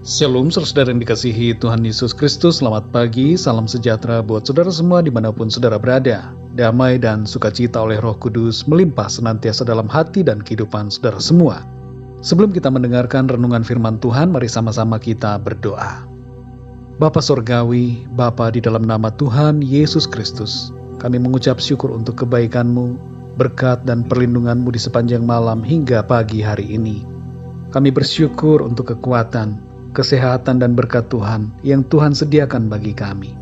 Shalom saudara yang dikasihi Tuhan Yesus Kristus, selamat pagi, salam sejahtera buat saudara semua dimanapun saudara berada. Damai dan sukacita oleh Roh Kudus melimpah senantiasa dalam hati dan kehidupan saudara semua. Sebelum kita mendengarkan renungan firman Tuhan, mari sama-sama kita berdoa. Bapa Sorgawi, Bapa di dalam nama Tuhan Yesus Kristus, kami mengucap syukur untuk kebaikan-Mu, berkat dan perlindungan-Mu di sepanjang malam hingga pagi hari ini. Kami bersyukur untuk kekuatan, kesehatan dan berkat Tuhan yang Tuhan sediakan bagi kami.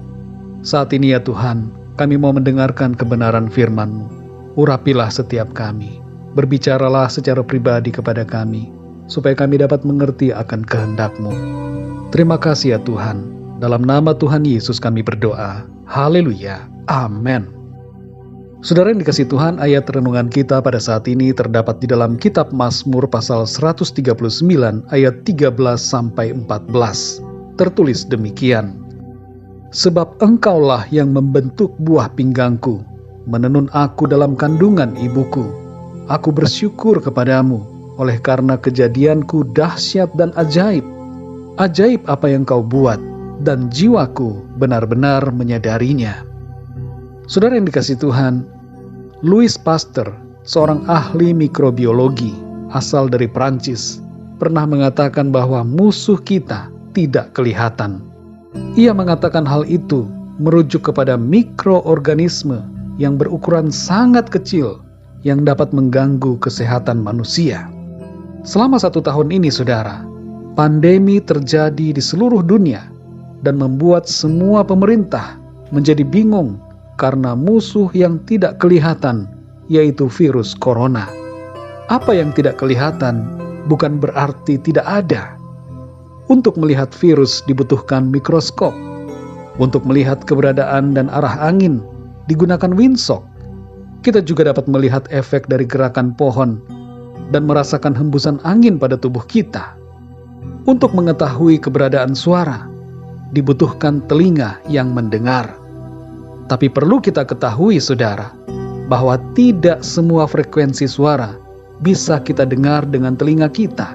Saat ini ya Tuhan, kami mau mendengarkan kebenaran firman-Mu. Urapilah setiap kami, berbicaralah secara pribadi kepada kami, supaya kami dapat mengerti akan kehendak-Mu. Terima kasih ya Tuhan, dalam nama Tuhan Yesus kami berdoa. Haleluya, amin. Saudara yang dikasihi Tuhan, ayat renungan kita pada saat ini terdapat di dalam kitab Mazmur pasal 139 ayat 13-14. Tertulis demikian. Sebab Engkaulah yang membentuk buah pinggangku, menenun aku dalam kandungan ibuku. Aku bersyukur kepadamu, oleh karena kejadianku dahsyat dan ajaib. Ajaib apa yang Kau buat, dan jiwaku benar-benar menyadarinya. Saudara yang dikasihi Tuhan, Louis Pasteur, seorang ahli mikrobiologi asal dari Prancis, pernah mengatakan bahwa musuh kita tidak kelihatan. Ia mengatakan hal itu merujuk kepada mikroorganisme yang berukuran sangat kecil yang dapat mengganggu kesehatan manusia. Selama 1 tahun ini, saudara, pandemi terjadi di seluruh dunia dan membuat semua pemerintah menjadi bingung karena musuh yang tidak kelihatan, yaitu virus corona. Apa yang tidak kelihatan bukan berarti tidak ada. Untuk melihat virus dibutuhkan mikroskop. Untuk melihat keberadaan dan arah angin digunakan windsock. Kita juga dapat melihat efek dari gerakan pohon dan merasakan hembusan angin pada tubuh kita. Untuk mengetahui keberadaan suara, dibutuhkan telinga yang mendengar. Tapi perlu kita ketahui, saudara, bahwa tidak semua frekuensi suara bisa kita dengar dengan telinga kita.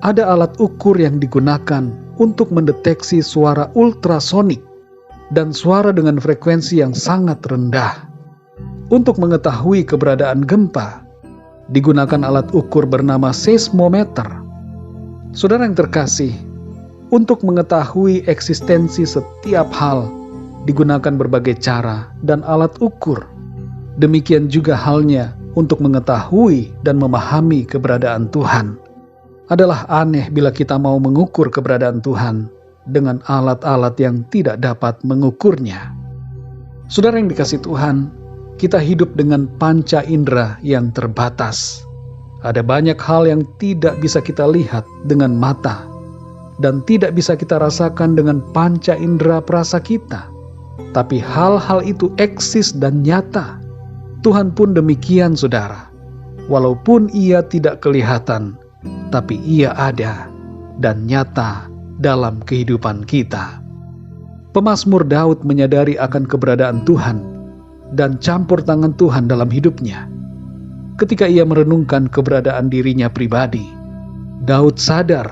Ada alat ukur yang digunakan untuk mendeteksi suara ultrasonik dan suara dengan frekuensi yang sangat rendah. Untuk mengetahui keberadaan gempa, digunakan alat ukur bernama seismometer. Saudara yang terkasih, untuk mengetahui eksistensi setiap hal, digunakan berbagai cara dan alat ukur. Demikian juga halnya untuk mengetahui dan memahami keberadaan Tuhan. Adalah aneh bila kita mau mengukur keberadaan Tuhan dengan alat-alat yang tidak dapat mengukurnya. Saudara yang dikasihi Tuhan, kita hidup dengan panca indera yang terbatas. Ada banyak hal yang tidak bisa kita lihat dengan mata dan tidak bisa kita rasakan dengan panca indera perasa kita. Tapi hal-hal itu eksis dan nyata. Tuhan pun demikian, saudara. Walaupun Ia tidak kelihatan, tapi Ia ada dan nyata dalam kehidupan kita. Pemazmur Daud menyadari akan keberadaan Tuhan dan campur tangan Tuhan dalam hidupnya. Ketika ia merenungkan keberadaan dirinya pribadi, Daud sadar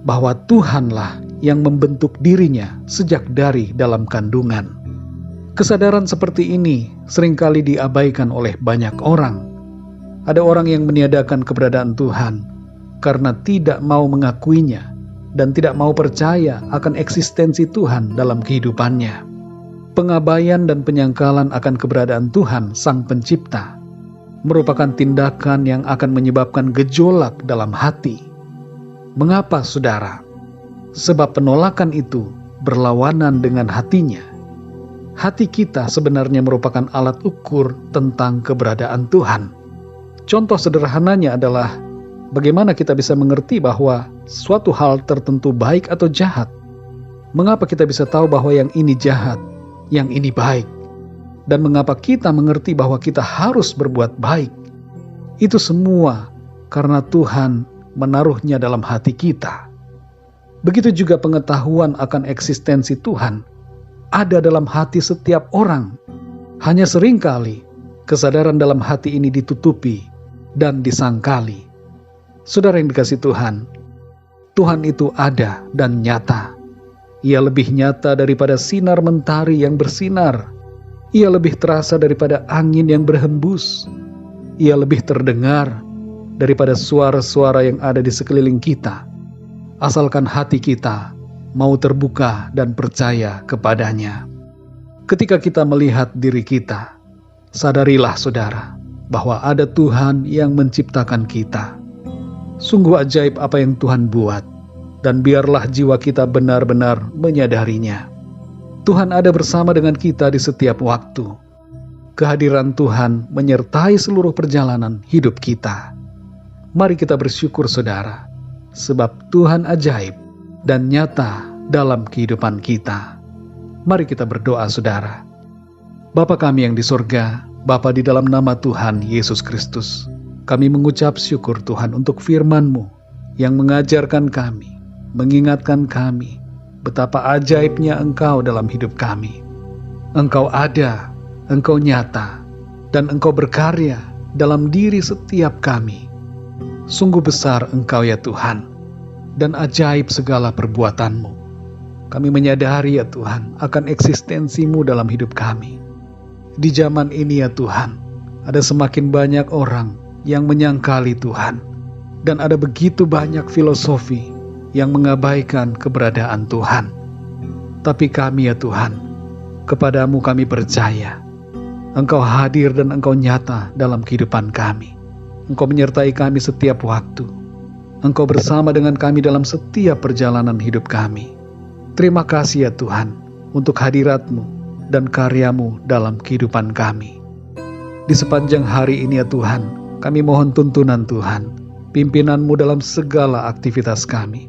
bahwa Tuhanlah yang membentuk dirinya sejak dari dalam kandungan. Kesadaran seperti ini seringkali diabaikan oleh banyak orang. Ada orang yang meniadakan keberadaan Tuhan karena tidak mau mengakuinya dan tidak mau percaya akan eksistensi Tuhan dalam kehidupannya. Pengabaian dan penyangkalan akan keberadaan Tuhan Sang Pencipta merupakan tindakan yang akan menyebabkan gejolak dalam hati. Mengapa, saudara? Sebab penolakan itu berlawanan dengan hatinya. Hati kita sebenarnya merupakan alat ukur tentang keberadaan Tuhan. Contoh sederhananya adalah bagaimana kita bisa mengerti bahwa suatu hal tertentu baik atau jahat. Mengapa kita bisa tahu bahwa yang ini jahat, yang ini baik? Dan mengapa kita mengerti bahwa kita harus berbuat baik? Itu semua karena Tuhan menaruhnya dalam hati kita. Begitu juga pengetahuan akan eksistensi Tuhan ada dalam hati setiap orang. Hanya seringkali kesadaran dalam hati ini ditutupi dan disangkali. Saudara yang dikasihi Tuhan, Tuhan itu ada dan nyata. Ia lebih nyata daripada sinar mentari yang bersinar. Ia lebih terasa daripada angin yang berhembus. Ia lebih terdengar daripada suara-suara yang ada di sekeliling kita. Asalkan hati kita mau terbuka dan percaya kepadanya. Ketika kita melihat diri kita, sadarilah saudara, bahwa ada Tuhan yang menciptakan kita. Sungguh ajaib apa yang Tuhan buat, dan biarlah jiwa kita benar-benar menyadarinya. Tuhan ada bersama dengan kita di setiap waktu. Kehadiran Tuhan menyertai seluruh perjalanan hidup kita. Mari kita bersyukur saudara, sebab Tuhan ajaib dan nyata dalam kehidupan kita. Mari kita berdoa saudara. Bapa kami yang di sorga, Bapa di dalam nama Tuhan Yesus Kristus, kami mengucap syukur Tuhan untuk firman-Mu yang mengajarkan kami, mengingatkan kami, betapa ajaibnya Engkau dalam hidup kami. Engkau ada, Engkau nyata, dan Engkau berkarya dalam diri setiap kami. Sungguh besar Engkau ya Tuhan, dan ajaib segala perbuatan-Mu. Kami menyadari ya Tuhan akan eksistensi-Mu dalam hidup kami. Di zaman ini ya Tuhan, ada semakin banyak orang yang menyangkali Tuhan, dan ada begitu banyak filosofi yang mengabaikan keberadaan Tuhan. Tapi kami ya Tuhan, kepadamu kami percaya. Engkau hadir dan Engkau nyata dalam kehidupan kami. Engkau menyertai kami setiap waktu. Engkau bersama dengan kami dalam setiap perjalanan hidup kami. Terima kasih ya Tuhan untuk hadirat-Mu dan karya-Mu dalam kehidupan kami. Di sepanjang hari ini ya Tuhan, kami mohon tuntunan Tuhan, pimpinan-Mu dalam segala aktivitas kami.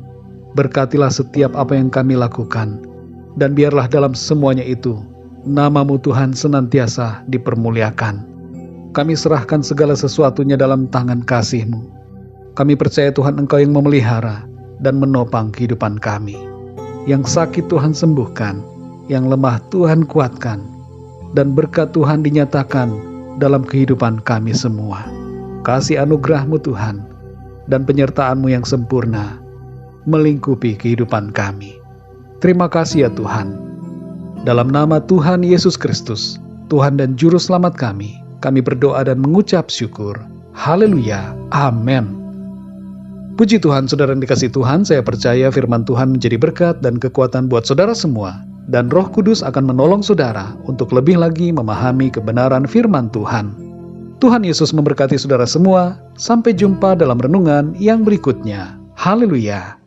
Berkatilah setiap apa yang kami lakukan, dan biarlah dalam semuanya itu, nama-Mu Tuhan senantiasa dipermuliakan. Kami serahkan segala sesuatunya dalam tangan kasih-Mu. Kami percaya Tuhan Engkau yang memelihara dan menopang kehidupan kami. Yang sakit Tuhan sembuhkan, yang lemah Tuhan kuatkan, dan berkat Tuhan dinyatakan dalam kehidupan kami semua. Kasih anugerah-Mu Tuhan, dan penyertaan-Mu yang sempurna, melingkupi kehidupan kami. Terima kasih ya Tuhan. Dalam nama Tuhan Yesus Kristus, Tuhan dan Juru Selamat kami berdoa dan mengucap syukur. Haleluya. Amin. Puji Tuhan, saudara yang dikasihi Tuhan, saya percaya firman Tuhan menjadi berkat dan kekuatan buat saudara semua, dan Roh Kudus akan menolong saudara untuk lebih lagi memahami kebenaran firman Tuhan. Tuhan Yesus memberkati saudara semua. Sampai jumpa dalam renungan yang berikutnya. Haleluya.